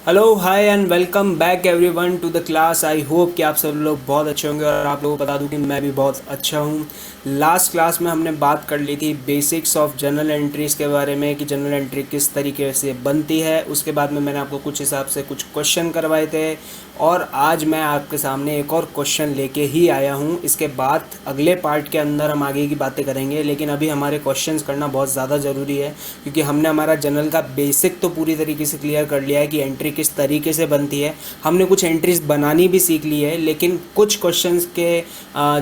Hello hi and welcome back everyone to the class. I hope कि आप सब लोग बहुत अच्छे होंगे और आप लोगों को बता दूं कि मैं भी बहुत अच्छा हूं। लास्ट क्लास में हमने बात कर ली थी बेसिक्स ऑफ जर्नल एंट्रीज़ के बारे में कि जर्नल एंट्री किस तरीके से बनती है। उसके बाद में मैंने आपको कुछ हिसाब से कुछ क्वेश्चन करवाए थे और आज मैं आपके सामने एक और क्वेश्चन लेके ही आया हूं। इसके बाद अगले पार्ट के अंदर हम आगे की बातें करेंगे, लेकिन अभी हमारे क्वेश्चंस करना बहुत ज़्यादा ज़रूरी है क्योंकि हमने हमारा जर्नल का बेसिक तो पूरी तरीके से क्लियर कर लिया है कि एंट्री किस तरीके से बनती है। हमने कुछ एंट्रीज बनानी भी सीख ली है, लेकिन कुछ क्वेश्चंस के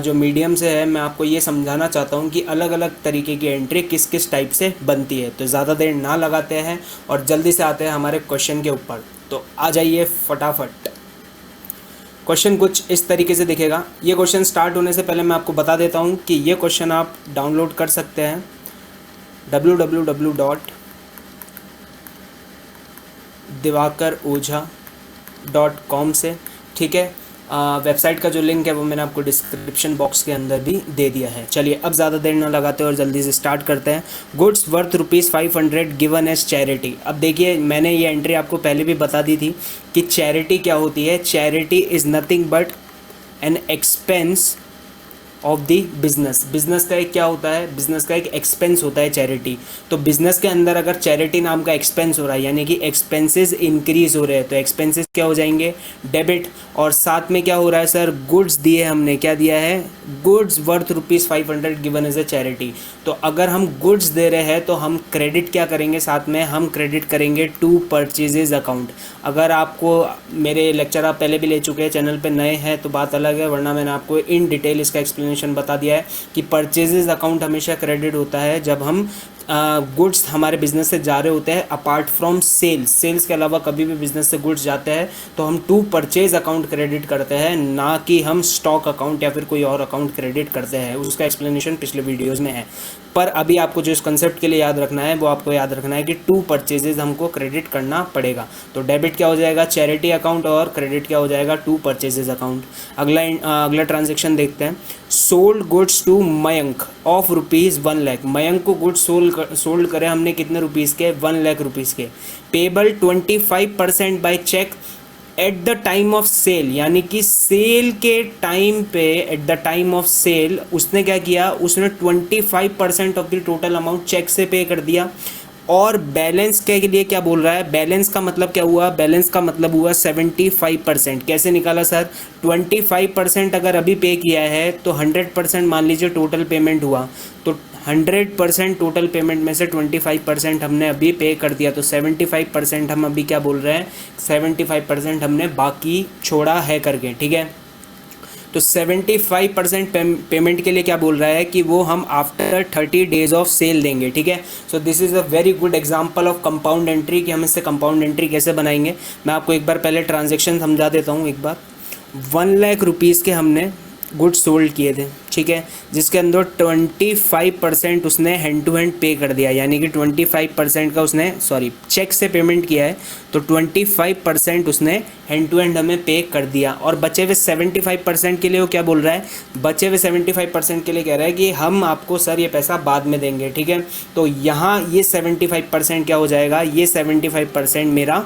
जो मीडियम से है मैं आपको ये समझाना चाहता हूँ कि अलग अलग तरीके की एंट्री किस किस टाइप से बनती है। तो ज़्यादा देर ना लगाते हैं और जल्दी से आते हैं हमारे क्वेश्चन के ऊपर। तो आ जाइए फटाफट। क्वेश्चन कुछ इस तरीके से दिखेगा। ये क्वेश्चन स्टार्ट होने से पहले मैं आपको बता देता हूँ कि ये क्वेश्चन आप डाउनलोड कर सकते हैं www.diwakaroja.com से। ठीक है, वेबसाइट का जो लिंक है वो मैंने आपको डिस्क्रिप्शन बॉक्स के अंदर भी दे दिया है। चलिए अब ज़्यादा देर ना लगाते और जल्दी से स्टार्ट करते हैं। Goods worth ₹500 given as charity. अब देखिए, मैंने ये एंट्री आपको पहले भी बता दी थी कि चैरिटी क्या होती है। Charity is nothing but an expense of the business. Business का एक क्या होता है, बिजनेस का एक एक्सपेंस होता है चैरिटी। तो बिजनेस के अंदर अगर चैरिटी नाम का एक्सपेंस हो रहा है यानी कि एक्सपेंसेस इंक्रीज हो रहे हैं, तो एक्सपेंसेस क्या हो जाएंगे, डेबिट। और साथ में क्या हो रहा है सर, गुड्स दिए, हमने क्या दिया है, goods worth ₹500 given as a charity. तो अगर हम गुड्स दे रहे हैं तो हम क्रेडिट क्या करेंगे, साथ में हम क्रेडिट करेंगे टू परचेजेज अकाउंट। अगर आपको मेरे लेक्चर आप पहले भी ले चुके हैं, चैनल पे नए हैं तो बात अलग है, वरना मैंने आपको इन डिटेल इसका एक्सप्लेनेशन बता दिया है कि परचेजेज अकाउंट हमेशा क्रेडिट होता है जब हम गुड्स हमारे बिजनेस से जा रहे होते हैं। अपार्ट फ्रॉम सेल्स, सेल्स के अलावा कभी भी बिजनेस से गुड्स जाते हैं तो हम टू परचेज अकाउंट क्रेडिट करते हैं, ना कि हम स्टॉक अकाउंट या फिर कोई और अकाउंट क्रेडिट करते हैं। उसका एक्सप्लेनेशन पिछले वीडियोज़ में है। पर अभी आपको जो इस कंसेप्ट के लिए याद रखना है वो आपको याद रखना है कि टू परचेजेज हमको क्रेडिट करना पड़ेगा। तो डेबिट क्या हो जाएगा, चैरिटी अकाउंट, और क्रेडिट क्या हो जाएगा, टू परचेजेज अकाउंट। अगला ट्रांजेक्शन देखते हैं। Sold goods to Mayank of ₹1,00,000। Mayank को गुड्स सोल्ड करें हमने कितने रुपीज़ के, ₹1,00,000 के। Payable 25% by cheque at the time of sale, यानी कि सेल के टाइम पे, at the time of sale उसने क्या किया, उसने 25% of the total amount cheque से पे कर दिया। और बैलेंस के लिए क्या बोल रहा है, बैलेंस का मतलब क्या हुआ, बैलेंस का मतलब हुआ 75%। कैसे निकाला सर, 25% अगर अभी पे किया है तो 100% मान लीजिए टोटल पेमेंट हुआ, तो 100% टोटल पेमेंट में से 25% हमने अभी पे कर दिया, तो 75% हम अभी क्या बोल रहे हैं, 75% हमने बाकी छोड़ा है करके। ठीक है, तो 75% पेमेंट के लिए क्या बोल रहा है कि वो हम आफ्टर 30 डेज ऑफ सेल देंगे। ठीक है, so this is a very good example of compound entry कि हम इससे कंपाउंड एंट्री कैसे बनाएंगे। मैं आपको एक बार पहले ट्रांजेक्शन समझा देता हूँ। एक बार ₹1,00,000 के हमने गुड्स सोल्ड किए थे, ठीक है, जिसके अंदर 25% उसने हैंड टू हैंड पे कर दिया, यानी कि 25% का उसने चेक से पेमेंट किया है, तो 25% उसने हैंड टू हैंड हमें पे कर दिया। और बचे हुए 75% के लिए वो क्या बोल रहा है, बचे हुए 75% के लिए कह रहा है कि हम आपको सर ये पैसा बाद में देंगे। ठीक है, तो यहाँ ये 75% क्या हो जाएगा, ये 75% मेरा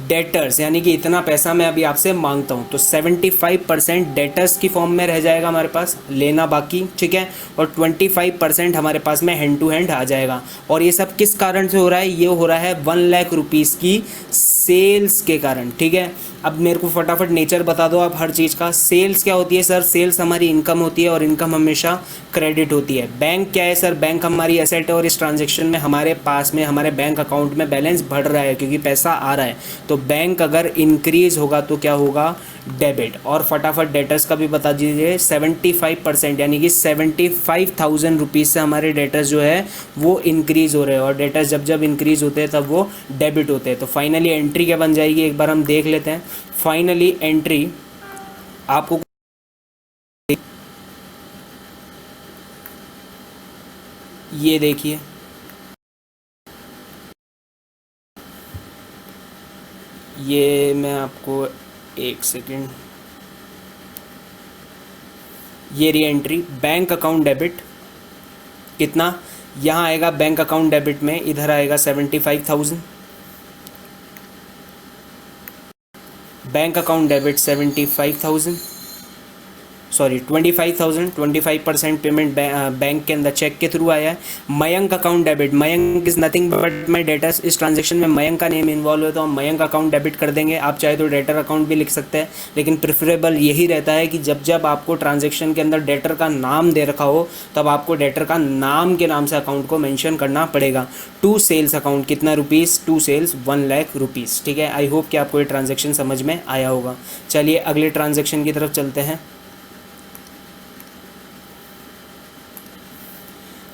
डेटर्स, यानी कि इतना पैसा मैं अभी आपसे मांगता हूँ, तो 75% डेटर्स की फॉर्म में रह जाएगा हमारे पास, लेना बाकी। ठीक है, और 25% हमारे पास में हैंड टू हैंड आ जाएगा। और ये सब किस कारण से हो रहा है, ये हो रहा है ₹1,00,000 की सेल्स के कारण। ठीक है, अब मेरे को फटाफट नेचर बता दो आप हर चीज़ का। सेल्स क्या होती है सर, सेल्स हमारी इनकम होती है और इनकम हमेशा क्रेडिट होती है। बैंक क्या है सर, बैंक हमारी एसेट है और इस ट्रांजेक्शन में हमारे पास में हमारे बैंक अकाउंट में बैलेंस बढ़ रहा है क्योंकि पैसा आ रहा है। तो बैंक अगर इंक्रीज होगा तो क्या होगा, डेबिट। और फटाफट डेटर्स का भी बता दीजिए। 75% यानी कि 75,000 रुपीज़ से हमारे डेटर्स जो है वो इंक्रीज़ हो रहे हैं, और डेटर्स जब जब इंक्रीज़ होते हैं तब वो डेबिट होते हैं। तो फाइनली एंट्री क्या बन जाएगी, एक बार हम देख लेते हैं। फाइनली एंट्री आपको ये देखिए, ये मैं आपको एक सेकेंड, ये re entry bank account debit कितना, यहाँ आएगा बैंक अकाउंट डेबिट में, इधर आएगा 75,000। Bank account debit 75,000, sorry 25,000, 25% payment bank के अंदर चेक के थ्रू आया है। Mayank account debit, Mayank is nothing but my debtors, इस ट्रांजेक्शन में मयंक का नेम इन्वॉल्व है तो हम मयंक अकाउंट डेबिट कर देंगे। आप चाहे तो डेटर अकाउंट भी लिख सकते हैं, लेकिन प्रेफरेबल यही रहता है कि जब जब आपको ट्रांजेक्शन के अंदर डेटर का नाम दे रखा हो तब आपको डेटर का नाम के नाम से अकाउंट को मेंशन करना पड़ेगा। टू सेल्स अकाउंट कितना rupees, to sales 1 lakh rupees. ठीक है, आई होप कि आपको ये ट्रांजेक्शन समझ में आया होगा। चलिए अगले ट्रांजेक्शन की तरफ चलते हैं।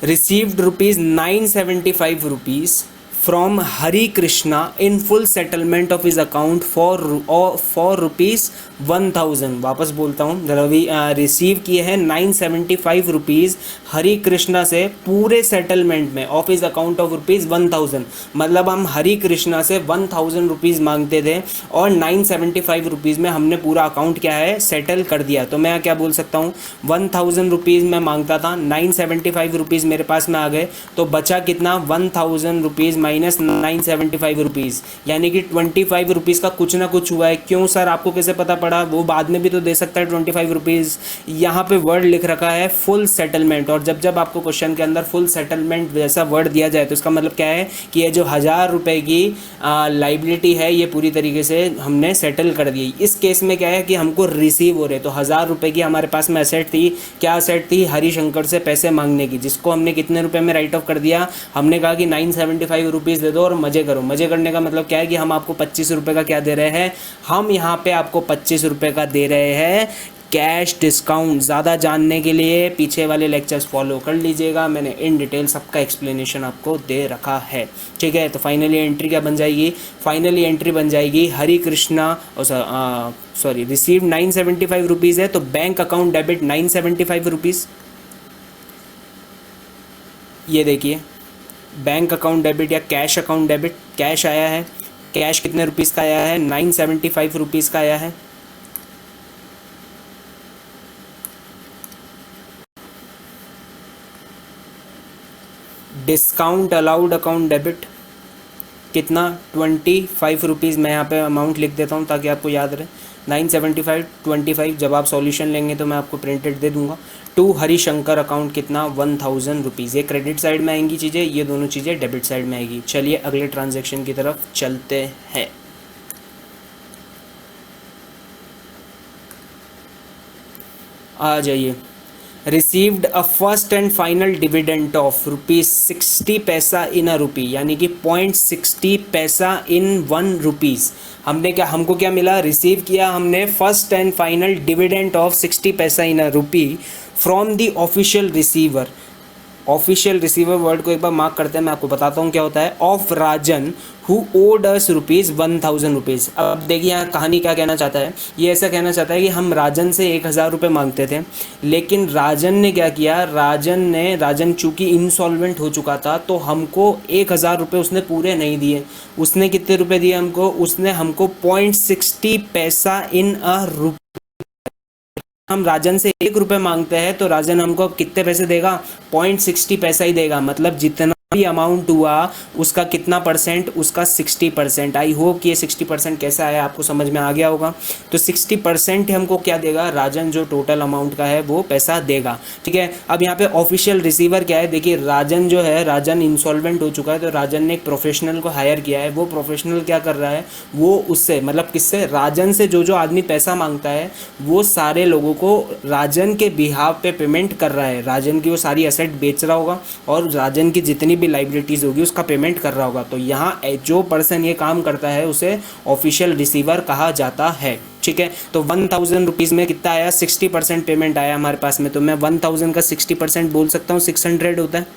received rupees 975 rupees from Hari Krishna in full settlement of his account for rupees 1000। वापस बोलता हूँ, रवि रिसीव किए हैं 975 रुपीज़ हरी कृष्णा से पूरे सेटलमेंट में of his account of rupees 1000। मतलब हम हरी कृष्णा से 1000 रुपीज़ मांगते थे और 975 रुपीज़ में हमने पूरा अकाउंट क्या है सेटल कर दिया। तो मैं क्या बोल सकता हूँ, 1000 रुपीज़ मैं मांगता था, 975 रुपीज़ मेरे पास में आ गए, तो बचा कितना 1000 रुपीज़ माइनस 975 रुपीज़, यानी कि 25 रुपीज़ का कुछ ना कुछ हुआ है। क्यों सर, आपको कैसे पता पड़ा? वो बाद में भी तो दे सकता है 25 रुपीज़। यहाँ पे वर्ड लिख रखा है फुल सेटलमेंट, और जब जब आपको क्वेश्चन के अंदर फुल सेटलमेंट जैसा वर्ड दिया जाए तो इसका मतलब क्या है कि ये जो 1000 रुपये की लाइबिलिटी है ये पूरी तरीके से हमने सेटल कर दी। इस केस में क्या है कि हमको रिसीव हो रहे, तो 1000 रुपये की हमारे पास में एसेट थी। क्या एसेट थी? हरिशंकर से पैसे मांगने की, जिसको हमने कितने रुपए में राइट ऑफ कर दिया? हमने कहा कि 975 रुपीज़ दे दो और मज़े करो। मज़े करने का मतलब क्या है कि हम आपको 25 रुपये का क्या दे रहे हैं, हम यहाँ पे आपको 25 रुपये का दे रहे हैं कैश डिस्काउंट। ज़्यादा जानने के लिए पीछे वाले लेक्चर्स फॉलो कर लीजिएगा, मैंने इन डिटेल सबका एक्सप्लेनेशन आपको दे रखा है। ठीक है, तो फाइनली एंट्री क्या बन जाएगी? फाइनली एंट्री बन जाएगी हरी कृष्णा, सॉरी रिसीव 975 रुपीज़ है तो बैंक अकाउंट डेबिट 975 रुपीज़। ये देखिए बैंक अकाउंट डेबिट या कैश अकाउंट डेबिट, कैश आया है। कैश कितने रुपीज़ का आया है? 975 रुपीज़ का आया है। डिस्काउंट अलाउड अकाउंट डेबिट कितना? 25 रुपीज़। मैं यहाँ पे अमाउंट लिख देता हूँ ताकि आपको याद रहे। 975 25, जब आप सॉल्यूशन लेंगे तो मैं आपको प्रिंटेड दे दूंगा। टू हरिशंकर अकाउंट कितना? 1000 रुपीज़। ये क्रेडिट साइड में आएंगी चीज़ें, ये दोनों चीज़ें डेबिट साइड में आएगी। चलिए अगले ट्रांजेक्शन की तरफ चलते हैं। आ जाइए। Received a first and final dividend of ₹60 पैसा इन अ रुपी, यानी कि 0.60 पैसा इन 1 रुपीज़। हमने क्या, हमको क्या मिला? रिसीव किया हमने first and final dividend of 60 पैसा in a rupee from the official receiver. Official receiver word को एक बार मार्क करते हैं, मैं आपको बताता हूँ क्या होता है। Of Rajan who owed us rupees 1000 rupees. अब देखिए यहाँ कहानी क्या कहना चाहता है, ये ऐसा कहना चाहता है कि हम राजन से 1000 रुपये मांगते थे, लेकिन राजन ने क्या किया, राजन चूँकि इंसॉल्वेंट हो चुका था तो हमको 1000 रुपये उसने पूरे नहीं दिए। उसने कितने रुपये दिए हमको? उसने हमको 0.60 पैसा इन अ रुपी। हम राजन से 1 रुपये मांगते हैं तो राजन हमको अब कितने पैसे देगा? 0.60 पैसा ही देगा। मतलब जितना भी अमाउंट हुआ उसका कितना परसेंट? उसका 60%। आई होप कि ये 60% कैसा है आपको समझ में आ गया होगा। तो 60% हमको क्या देगा? राजन जो टोटल अमाउंट का है वो पैसा देगा। ठीक है, अब यहाँ पे ऑफिशियल रिसीवर क्या है? देखिए राजन जो है, राजन इंसॉल्वेंट हो चुका है तो राजन ने एक प्रोफेशनल को हायर किया है। वो प्रोफेशनल क्या कर रहा है, वो उससे मतलब किससे? राजन से जो आदमी पैसा मांगता है वो सारे लोगों को राजन के बिहाव पे पेमेंट कर रहा है। राजन की वो सारी एसेट बेच रहा होगा और राजन की जितनी भी लाइबिलिटीज़ होगी उसका पेमेंट कर रहा होगा। तो यहाँ जो पर्सन ये काम करता है उसे ऑफिशियल रिसीवर कहा जाता है। ठीक है, तो 1000 रुपीज़ में कितना आया? 60% पेमेंट आया हमारे पास में। तो मैं 1000 का 60% बोल सकता हूँ 600 होता है।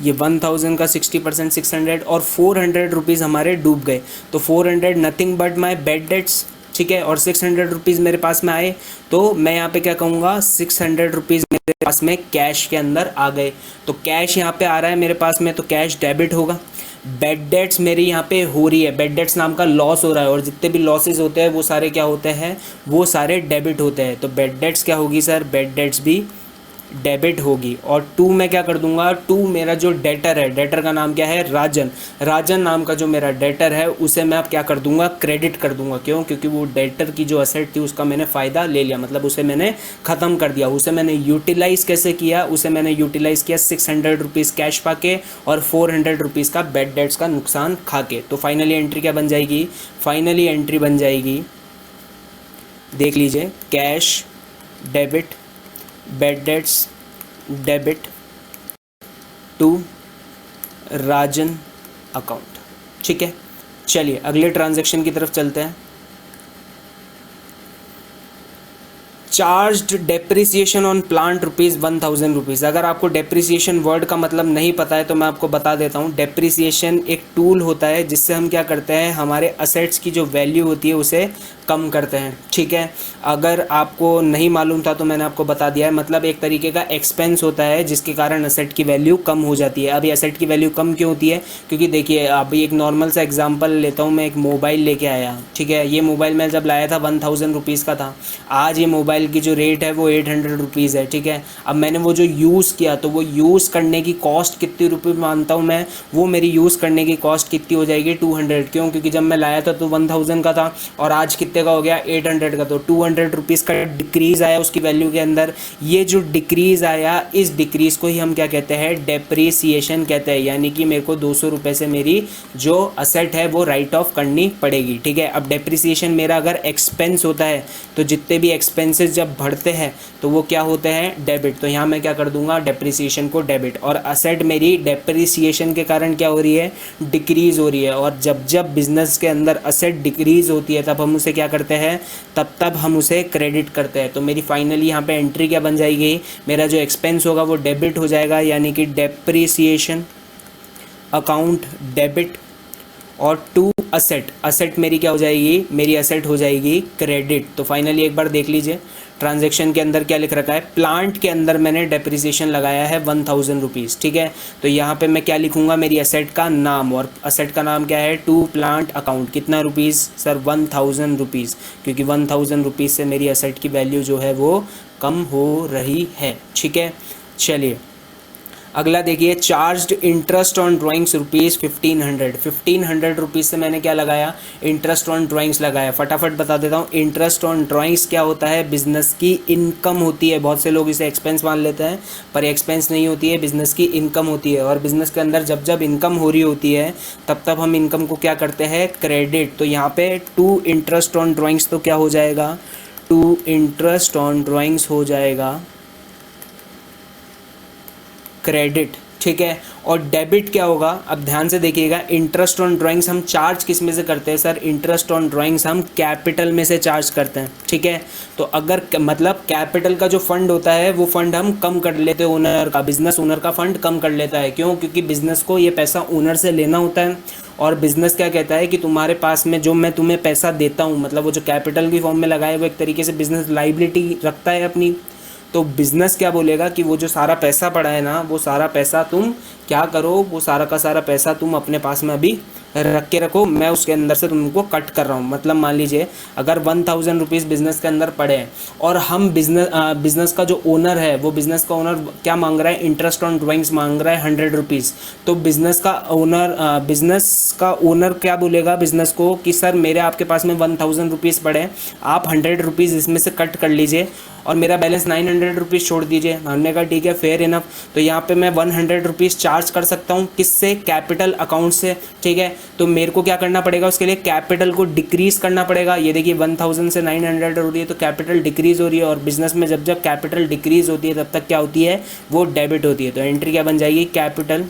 ये 1000 का 60% 600 और 400 रुपीज़ हमारे डूब गए। तो 400 nothing but my bad debts. ठीक है, और 600 रुपीज़ मेरे पास में आए तो मैं यहाँ पे क्या कहूँगा, 600 रुपीज़ मेरे पास में कैश के अंदर आ गए। तो कैश यहाँ पे आ रहा है मेरे पास में, तो कैश डेबिट होगा। बेड डेट्स मेरी यहाँ पे हो रही है, बेड डेट्स नाम का लॉस हो रहा है और जितने भी लॉसेज होते हैं वो सारे क्या होते हैं? वो सारे डेबिट होते हैं। तो बेड डेट्स क्या होगी सर? बेड डेट्स भी डेबिट होगी। और 2 मैं क्या कर दूंगा, 2 मेरा जो डेटर है, डेटर का नाम क्या है, राजन, राजन नाम का जो मेरा डेटर है उसे मैं अब क्या कर दूंगा, क्रेडिट कर दूंगा। क्यों? क्योंकि वो डेटर की जो असेट थी उसका मैंने फ़ायदा ले लिया, मतलब उसे मैंने ख़त्म कर दिया। उसे मैंने यूटिलाइज़ कैसे किया, उसे मैंने यूटिलाइज़ किया 600 रुपीज़ कैश पाके और 400 रुपीज़ का बैड डेट्स का नुकसान खा के। तो फाइनली एंट्री क्या बन जाएगी, फाइनली एंट्री बन जाएगी, देख लीजिए, cash debit bad debts debit to Rajan account. ठीक है, चलिए अगले ट्रांजैक्शन की तरफ चलते हैं। Charged depreciation on plant ₹1000। अगर आपको डेप्रिसिएशन वर्ड का मतलब नहीं पता है तो मैं आपको बता देता हूँ। डेप्रिसिएशन एक टूल होता है जिससे हम क्या करते हैं, हमारे असेट्स की जो वैल्यू होती है उसे कम करते हैं। ठीक है, अगर आपको नहीं मालूम था तो मैंने आपको बता दिया है, मतलब एक तरीके का एक्सपेंस होता है जिसके कारण असेट की वैल्यू कम हो जाती है। अभी असेट की वैल्यू कम क्यों होती है, क्योंकि देखिए अभी एक नॉर्मल सा एग्जांपल लेता हूँ, मैं एक मोबाइल लेके आया। ठीक है, ये मोबाइल मैं जब लाया था 1000 रुपीज़ का था, आज ये मोबाइल की जो रेट है वो 800 रुपीज़ है। ठीक है, अब मैंने वो जो यूज़ किया तो वो यूज़ करने की कॉस्ट कितनी रुपये मानता हूँ मैं, वो मेरी यूज़ करने की कॉस्ट कितनी हो जाएगी, 200। क्यों? क्योंकि जब मैं लाया था तो 1000 का था और आज कितने का हो गया, 800 का। तो 200 रुपीज़ का डिक्रीज़ आया उसकी वैल्यू के अंदर। ये जो डिक्रीज़ आया, इस डिक्रीज़ को ही हम क्या कहते हैं, डेप्रीसिएशन कहते हैं। यानी कि मेरे को 200 रुपये से मेरी जो असेट है वो राइट ऑफ करनी पड़ेगी। ठीक है, अब डेप्रीसिएशन मेरा अगर एक्सपेंस होता है तो जितने भी एक्सपेंसेस जब बढ़ते हैं तो वो क्या होते हैं, डेबिट। तो यहाँ मैं क्या कर दूंगा, डेप्रीसिएशन को डेबिट। और असेट मेरी डेप्रीसिएशन के कारण क्या हो रही है, डिक्रीज़ हो रही है। और जब जब बिजनेस के अंदर असेट डिक्रीज़ होती है तब हम उसे क्या करते हैं, तब हम उसे क्रेडिट करते हैं। तो मेरी फाइनली यहाँ पे एंट्री क्या बन जाएगी, मेरा जो एक्सपेंस होगा वो डेबिट हो जाएगा, यानी कि डेप्रीसिएशन अकाउंट डेबिट। और टू असेट, असेट मेरी क्या हो जाएगी, मेरी असेट हो जाएगी क्रेडिट। तो फाइनली एक बार देख लीजिए ट्रांजैक्शन के अंदर क्या लिख रखा है, प्लांट के अंदर मैंने डेप्रिसिएशन लगाया है 1000 रुपीज़। ठीक है, तो यहाँ पे मैं क्या लिखूँगा, मेरी असेट का नाम, और असेट का नाम क्या है, टू प्लांट अकाउंट। कितना रुपीज़ सर, 1000 रुपीज़, क्योंकि 1000 रुपीज़ से मेरी असेट की वैल्यू जो है वो कम हो रही है। ठीक है, चलिए अगला देखिए, charged interest on drawings ₹1500 rupees से मैंने क्या लगाया, इंटरेस्ट ऑन ड्राइंग्स लगाया। फटाफट बता देता हूँ, इंटरेस्ट ऑन ड्राइंग्स क्या होता है, बिजनेस की इनकम होती है। बहुत से लोग इसे एक्सपेंस मान लेते हैं, पर एक्सपेंस नहीं होती है, बिजनेस की इनकम होती है। और बिजनेस के अंदर जब जब इनकम हो रही होती है तब हम इनकम को क्या करते हैं, क्रेडिट। तो यहाँ पे टू इंटरेस्ट ऑन ड्राइंग्स तो क्या हो जाएगा, टू इंटरेस्ट ऑन ड्राइंग्स हो जाएगा क्रेडिट। ठीक है, और डेबिट क्या होगा, अब ध्यान से देखिएगा, इंटरेस्ट ऑन ड्राइंग्स हम चार्ज किस में से करते हैं सर, इंटरेस्ट ऑन ड्राइंग्स हम कैपिटल में से चार्ज करते हैं। ठीक है, तो अगर मतलब कैपिटल का जो फंड होता है वो फंड हम कम कर लेते हैं, ओनर का, बिजनेस ओनर का फंड कम कर लेता है। क्यों? क्योंकि बिजनेस को ये पैसा ओनर से लेना होता है, और बिजनेस क्या कहता है कि तुम्हारे पास में जो मैं तुम्हें पैसा देता हूँ, मतलब वो जो कैपिटल की फॉर्म में लगाए, वो एक तरीके से बिजनेस लाइबिलिटी रखता है अपनी। तो बिज़नेस क्या बोलेगा कि वो जो सारा पैसा पड़ा है ना, वो सारा पैसा तुम क्या करो, वो सारा का सारा पैसा तुम अपने पास में अभी रख के रखो, मैं उसके अंदर से तुमको कट कर रहा हूँ। मतलब मान लीजिए अगर 1000 रुपीज़ बिज़नेस के अंदर पड़े हैं और हम बिज़नेस का जो ओनर है, वो बिज़नेस का ओनर क्या मांग रहा है, इंटरेस्ट ऑन ड्राइंग्स मांग रहा है 100 रुपीज़। तो बिज़नेस का ओनर क्या बोलेगा बिज़नेस को कि सर मेरे आपके पास में 1000 रुपीज़ पड़े हैं, आप 100 रुपीज़ इसमें से कट कर लीजिए और मेरा बैलेंस 900 रुपीज़ छोड़ दीजिए। हमने कहा ठीक है, फेयर इनफ। तो यहाँ पे मैं 100 रुपीज़ चार्ज कर सकता हूँ, किससे, कैपिटल अकाउंट से। ठीक है, तो मेरे को क्या करना पड़ेगा, उसके लिए कैपिटल को डिक्रीज़ करना पड़ेगा। ये देखिए 1000 से 900 हो रही है तो कैपिटल डिक्रीज़ हो रही है, और बिजनेस में जब जब कैपिटल डिक्रीज़ होती है तब तक क्या होती है, वो डेबिट होती है। तो एंट्री क्या बन जाएगी, कैपिटल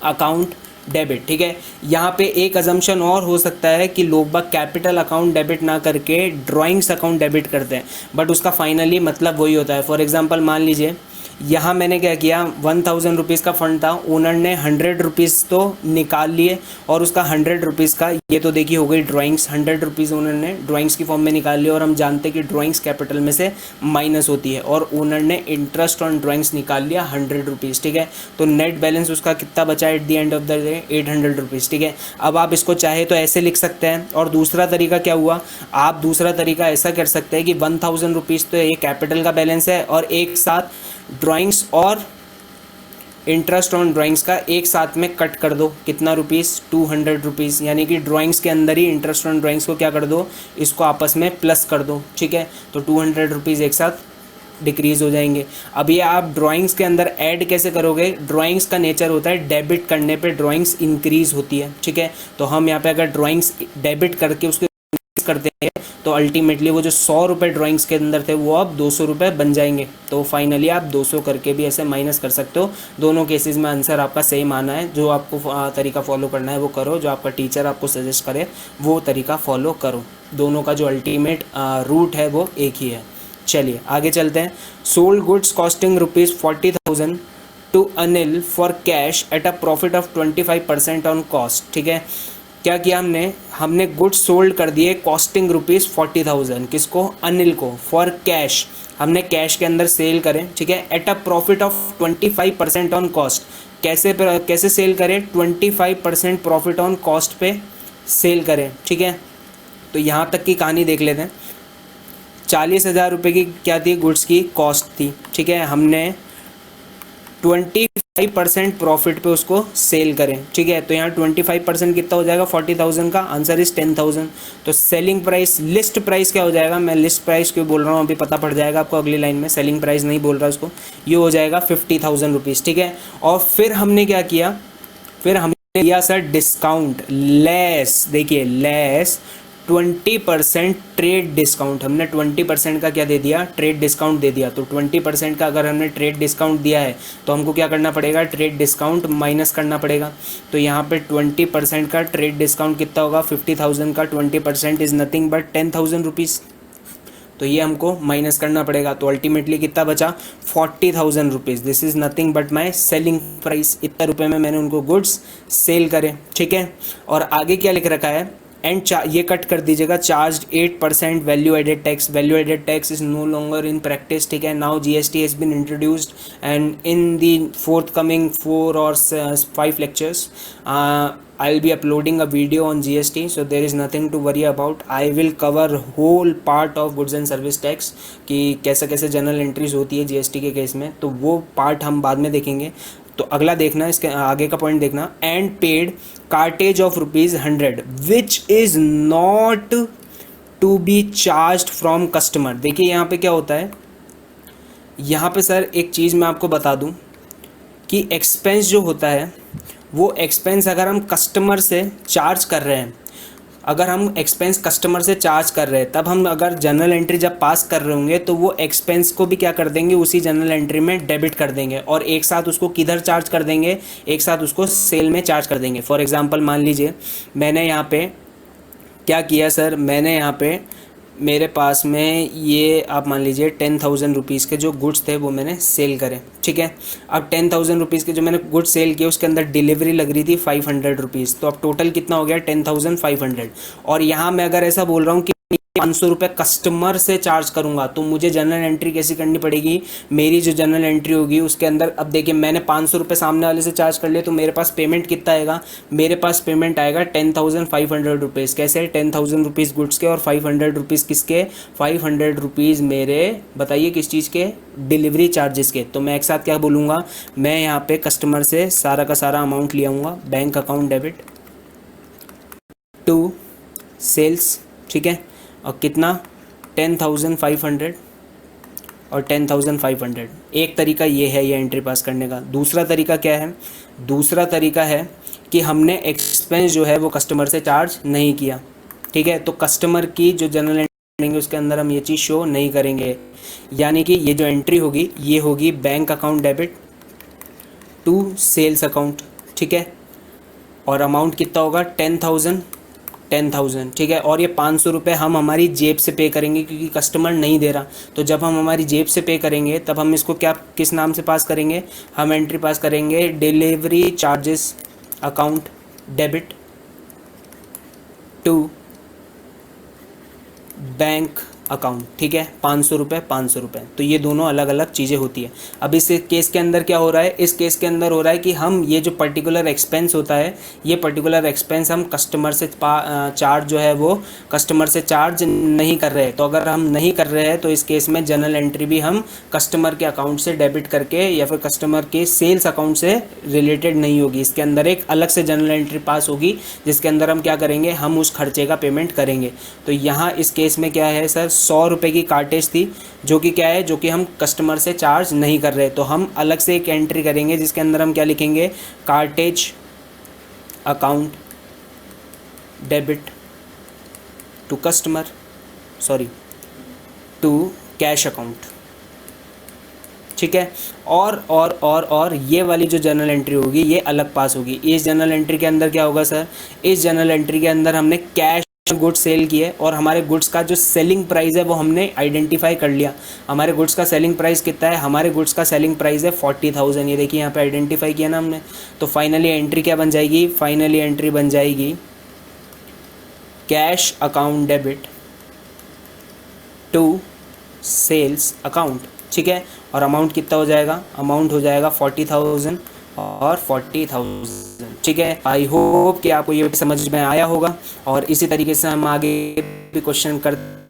अकाउंट डेबिट। ठीक है, यहाँ पे एक अजम्पशन और हो सकता है कि लोग बाग कैपिटल अकाउंट डेबिट ना करके ड्राइंग्स अकाउंट डेबिट करते हैं, बट उसका फाइनली मतलब वही होता है। फॉर एग्जांपल मान लीजिए यहाँ मैंने क्या किया, 1000 रुपीज़ का फंड था, ओनर ने 100 रुपीज़ तो निकाल लिए, और उसका 100 रुपीज़ का, ये तो देखिए हो गई ड्राइंग्स, 100 रुपीज़ ओनर ने ड्राइंग्स की फॉर्म में निकाल लिए, और हम जानते हैं कि ड्राइंग्स कैपिटल में से माइनस होती है, और ओनर ने इंटरेस्ट ऑन ड्राइंग्स निकाल लिया 100 रुपीज़। ठीक है, तो नेट बैलेंस उसका कितना बचा at the end of the day, 800 rupees. ठीक है, अब आप इसको चाहे तो ऐसे लिख सकते हैं, और दूसरा तरीका क्या हुआ, आप दूसरा तरीका ऐसा कर सकते हैं कि 1000 रुपीज़ तो ये कैपिटल का बैलेंस है, और एक साथ ड्राइंग्स और इंटरेस्ट ऑन ड्राइंग्स का एक साथ में कट कर दो, कितना रुपीस, 200 रुपीज़, यानी कि ड्राइंग्स के अंदर ही इंटरेस्ट ऑन ड्राइंग्स को क्या कर दो, इसको आपस में प्लस कर दो, ठीक है। तो 200 रुपीज़ एक साथ डिक्रीज़ हो जाएंगे। अब ये आप ड्राइंग्स के अंदर ऐड कैसे करोगे, ड्राइंग्स का नेचर होता है डेबिट करने पे ड्राइंग्स इंक्रीज़ होती है, ठीक है। तो हम यहाँ पे अगर ड्राइंग्स डेबिट करके उसको इंक्रीज करते हैं तो अल्टीमेटली वो जो 100 रुपये ड्राइंग्स के अंदर थे वो अब 200 रुपये बन जाएंगे। तो फाइनली आप 200 करके भी ऐसे माइनस कर सकते हो। दोनों केसेस में आंसर आपका सेम आना है। जो आपको तरीका फॉलो करना है वो करो, जो आपका टीचर आपको सजेस्ट करे वो तरीका फॉलो करो। दोनों का जो अल्टीमेट रूट है वो एक ही है। चलिए आगे चलते हैं। Sold goods costing ₹40,000 to Anil for cash at a profit of 25% on cost, ठीक है। क्या किया हमने गुड्स सोल्ड कर दिए कॉस्टिंग ₹40,000, किसको, अनिल को, फॉर कैश, हमने कैश के अंदर सेल करें, ठीक है, eight a profit of 25% on cost. कैसे सेल करें, 25% प्रॉफिट ऑन कॉस्ट पे सेल करें, ठीक है। तो यहाँ तक की कहानी देख लेते हैं। 40,000 रुपये की क्या थी, गुड्स की कॉस्ट थी, ठीक है। हमने 25% प्रॉफिट पे उसको सेल करें, ठीक है। तो यहाँ 25% कितना हो जाएगा 40,000 का, आंसर इज 10,000। तो सेलिंग प्राइस, लिस्ट प्राइस क्या हो जाएगा, मैं लिस्ट प्राइस क्यों बोल रहा हूँ अभी पता पड़ जाएगा आपको अगली लाइन में, सेलिंग प्राइस नहीं बोल रहा उसको, ये हो जाएगा 50,000 रुपीज़, ठीक है। और फिर हमने क्या किया, फिर हमने लिया सर डिस्काउंट, लेस, देखिए लेस 20% ट्रेड डिस्काउंट। हमने 20% का क्या दे दिया, ट्रेड डिस्काउंट दे दिया। तो 20% का अगर हमने ट्रेड डिस्काउंट दिया है तो हमको क्या करना पड़ेगा, ट्रेड डिस्काउंट माइनस करना पड़ेगा। तो यहाँ पे 20% का ट्रेड डिस्काउंट कितना होगा, 50,000 का 20% इज़ नथिंग बट 10,000 रुपीज़। तो ये हमको माइनस करना पड़ेगा। तो अल्टीमेटली कितना बचा, 40,000 rupees. This is nothing but my selling price. इतना रुपये में मैंने उनको गुड्स सेल करे, ठीक है। और आगे क्या लिख रखा है, एंड ये कट कर दीजिएगा, charge 8% value added tax. Value added tax is no longer in practice, ठीक है। Now GST has been introduced and in the forthcoming 4 or 5 lectures I'll be uploading a video on GST, so there is nothing to worry about. I will cover whole part of goods and service tax कि कैसे कैसे general entries होती है GST के case में, तो वो part हम बाद में देखेंगे। तो अगला देखना, इसके आगे का पॉइंट देखना, and paid cartage of ₹100 which is not to be charge from customer. देखिए यहाँ पे क्या होता है, यहाँ पे सर एक चीज़ मैं आपको बता दूँ कि एक्सपेंस जो होता है वो एक्सपेंस अगर हम कस्टमर से चार्ज कर रहे हैं, अगर हम एक्सपेंस कस्टमर से चार्ज कर रहे हैं, तब हम अगर जनरल एंट्री जब पास कर रहे होंगे तो वो एक्सपेंस को भी क्या कर देंगे, उसी जनरल एंट्री में डेबिट कर देंगे और एक साथ उसको किधर चार्ज कर देंगे, एक साथ उसको सेल में चार्ज कर देंगे। फॉर एग्जांपल मान लीजिए मैंने यहाँ पे क्या किया सर, मैंने यहाँ पे मेरे पास में ये आप मान लीजिए 10,000 रुपीज़ के जो गुड्स थे वो मैंने सेल करे, ठीक है। अब 10,000 रुपीज़ के जो मैंने गुड्स सेल किए उसके अंदर डिलीवरी लग रही थी 500 रुपीज़। तो अब टोटल कितना हो गया 10,500। और यहाँ मैं अगर ऐसा बोल रहा हूँ कि 500 रुपये कस्टमर से चार्ज करूँगा तो मुझे जनरल एंट्री कैसी करनी पड़ेगी, मेरी जो जनरल एंट्री होगी उसके अंदर, अब देखिए मैंने 500 रुपये सामने वाले से चार्ज कर लिए तो मेरे पास पेमेंट कितना आएगा, मेरे पास पेमेंट आएगा 10,500 रुपीज़। कैसे, 10,000 रुपीज़ गुड्स के और 500 रुपीज़ किसके, 500 रुपीज़ मेरे, बताइए किस चीज़ के, डिलीवरी चार्जेस के। तो मैं एक साथ क्या बोलूँगा, मैं यहाँ पे कस्टमर से सारा का सारा अमाउंट ले आऊँगा, bank account debit to sales, ठीक है। और कितना, 10,500 और 10,500। एक तरीका ये है ये एंट्री पास करने का। दूसरा तरीका क्या है, दूसरा तरीका है कि हमने एक्सपेंस जो है वो कस्टमर से चार्ज नहीं किया, ठीक है। तो कस्टमर की जो जनरल एंट्री होगी उसके अंदर हम ये चीज़ शो नहीं करेंगे, यानी कि ये जो एंट्री होगी ये होगी bank account debit to sales account, ठीक है। और अमाउंट कितना होगा 10,000, ठीक है। और ये 500 रुपये हम हमारी जेब से पे करेंगे क्योंकि कस्टमर नहीं दे रहा। तो जब हम हमारी जेब से पे करेंगे तब हम इसको क्या, किस नाम से पास करेंगे, हम एंट्री पास करेंगे delivery charges account debit to bank account, ठीक है, 500 रुपये 500 रुपये, तो ये दोनों अलग अलग चीज़ें होती है। अब इस केस के अंदर क्या हो रहा है, इस केस के अंदर हो रहा है कि हम ये जो पर्टिकुलर एक्सपेंस होता है, ये पर्टिकुलर एक्सपेंस हम कस्टमर से चार्ज जो है वो कस्टमर से चार्ज नहीं कर रहे हैं। तो अगर हम नहीं कर रहे हैं तो इस केस में जनरल एंट्री भी हम कस्टमर के अकाउंट से डेबिट करके या फिर कस्टमर के सेल्स अकाउंट से रिलेटेड नहीं होगी। इसके अंदर एक अलग से जनरल एंट्री पास होगी जिसके अंदर हम क्या करेंगे, हम उस खर्चे का पेमेंट करेंगे। तो यहाँ इस केस में क्या है सर, 100 रुपये की कार्टेज थी जो कि क्या है, जो कि हम कस्टमर से चार्ज नहीं कर रहे। तो हम अलग से एक एंट्री करेंगे जिसके अंदर हम क्या लिखेंगे, cartage account debit to customer, sorry to cash account, ठीक है। और ये वाली जो जर्नल एंट्री होगी ये अलग पास होगी। इस जर्नल एंट्री के अंदर क्या होगा सर, इस जर्नल एंट्री के अंदर हमने कैश गुड्स सेल किए और हमारे गुड्स का जो सेलिंग प्राइस है वो हमने आइडेंटिफाई कर लिया। हमारे गुड्स का सेलिंग प्राइस कितना है, हमारे गुड्स का सेलिंग प्राइस है 40,000, ये देखिए यहाँ पे आइडेंटिफाई किया ना हमने। तो फाइनली एंट्री क्या बन जाएगी, फाइनली एंट्री बन जाएगी cash account debit to sales account, ठीक है। और अमाउंट कितना हो जाएगा, अमाउंट हो जाएगा 40,000 और 40,000, ठीक है। आई होप कि आपको ये समझ में आया होगा और इसी तरीके से हम आगे भी क्वेश्चन करते